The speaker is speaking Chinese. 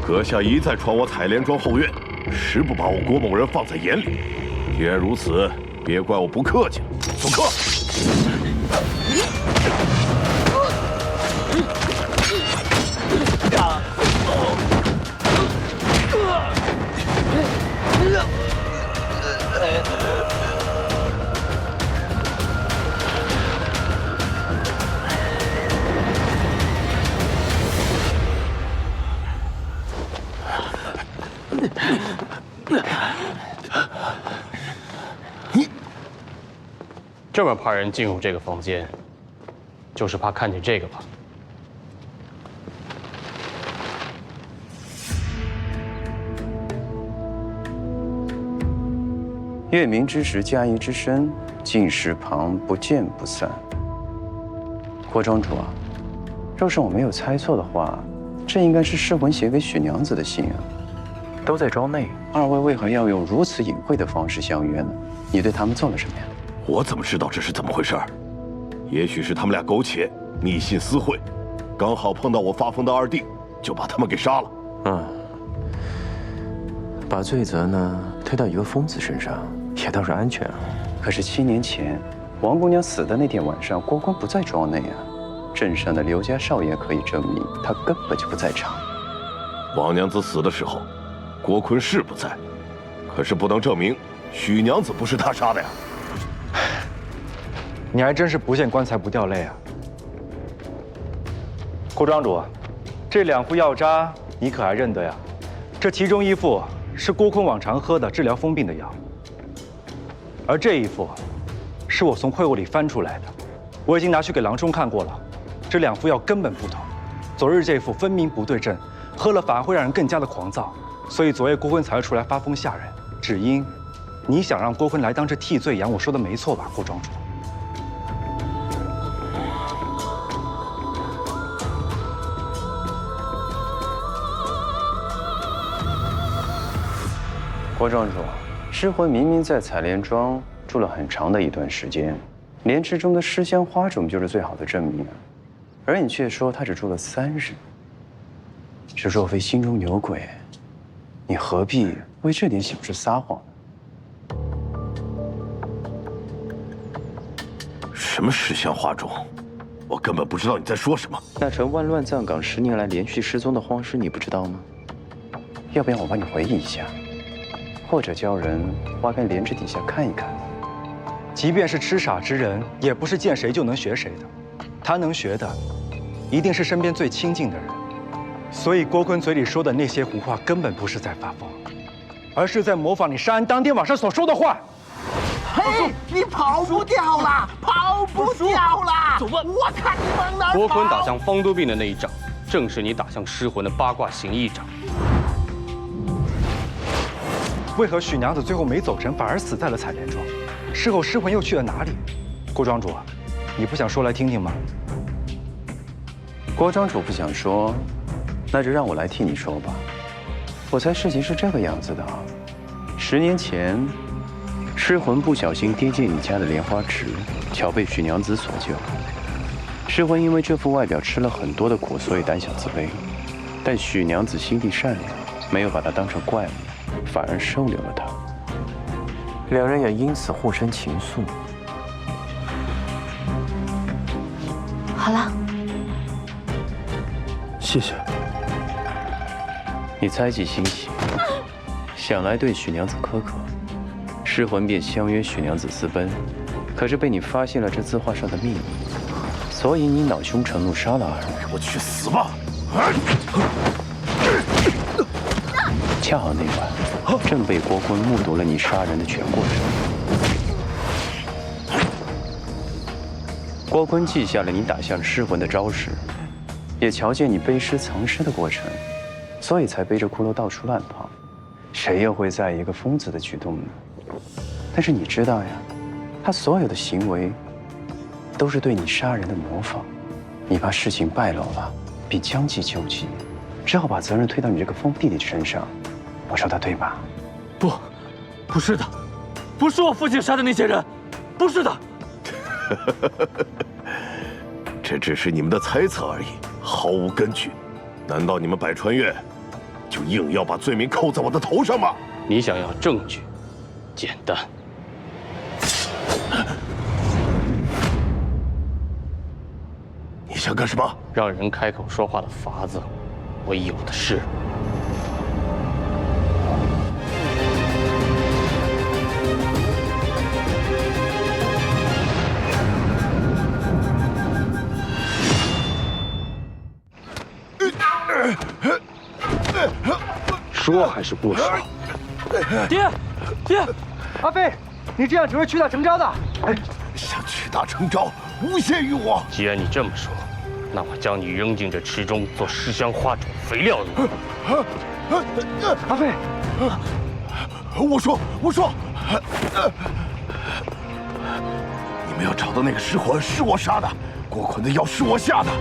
阁下一再闯我采莲庄后院，实不把我郭某人放在眼里。既然如此，别怪我不客气了。送客。 这么怕人进入这个房间，就是怕看见这个吧？月明之时，佳宜之身，近石旁，不见不散。郭庄主啊，若是我没有猜错的话，这应该是噬魂写给许娘子的信啊。都在庄内，二位为何要用如此隐晦的方式相约呢？你对他们做了什么呀？ 我怎么知道这是怎么回事？也许是他们俩苟且逆信私会，刚好碰到我发疯的二弟，就把他们给杀了。把罪责呢推到一个疯子身上，也倒是安全啊。可是7年前，王姑娘死的那天晚上，郭坤不在庄内啊。镇上的刘家少爷可以证明，他根本就不在场。王娘子死的时候，郭坤是不在，可是不能证明许娘子不是他杀的呀。 你还真是不见棺材不掉泪啊，郭庄主，这2副药渣你可还认得呀？这其中1副是郭坤往常喝的治疗疯病的药，而这1副是我从会窝里翻出来的，我已经拿去给郎中看过了，这2副药根本不同。昨日这副分明不对症，喝了反而会让人更加的狂躁，所以昨夜郭坤才会出来发疯吓人。只因你想让郭坤来当这替罪羊，我说的没错吧，郭庄主？ 郭庄主，尸魂明明在采莲庄住了很长的一段时间，莲池中的尸香花种就是最好的证明啊。而你却说他只住了3日，这若非心中有鬼，你何必为这点小事撒谎呢？什么尸香花种？我根本不知道你在说什么。那陈万乱葬岗10年来连续失踪的荒尸，你不知道吗？要不要我帮你回忆一下？ 或者叫人挖开莲池底下看一看。即便是痴傻之人，也不是见谁就能学谁的。他能学的，一定是身边最亲近的人。所以郭坤嘴里说的那些胡话，根本不是在发疯，而是在模仿你杀人当天晚上所说的话。嘿，你跑不掉了，跑不掉了！走吧，我看你往哪儿跑！郭坤打向方多病的那一掌，正是你打向尸魂的八卦行一掌。 为何许娘子最后没走成，反而死在了采莲庄？事后尸魂又去了哪里？郭庄主，你不想说来听听吗？郭庄主不想说，那就让我来替你说吧。我猜事情是这个样子的啊，10年前，尸魂不小心跌进你家的莲花池，巧被许娘子所救。尸魂因为这副外表吃了很多的苦，所以胆小自卑。但许娘子心地善良，没有把他当成怪物。 反而收留了他，2人也因此互生情愫。好了，谢谢。你猜忌心喜，想来对许娘子苛刻，尸魂便相约许娘子私奔，可是被你发现了这字画上的秘密，所以你恼羞成怒杀了2人。我去死吧！恰好那晚，正被郭坤目睹了你杀人的全过程。郭坤记下了你打向尸魂的招式，也瞧见你背尸藏尸的过程，所以才背着骷髅到处乱跑。谁又会在意一个疯子的举动呢？但是你知道呀，他所有的行为都是对你杀人的模仿。你怕事情败露了，便将计就计，只好把责任推到你这个疯弟弟身上。 我说的对吧？不是的，不是我父亲杀的那些人，不是的。这只是你们的猜测而已，毫无根据。难道你们百川院就硬要把罪名扣在我的头上吗？你想要证据，简单。你想干什么？让人开口说话的法子，我有的是。说还是不说？爹，爹，阿飞，你这样只会屈打成招的。想屈打成招，诬陷于我。既然你这么说，那我将你扔进这池中做尸香花种肥料如何？阿飞，我说，你们要找的那个尸魂是我杀的，郭坤的药是我下的，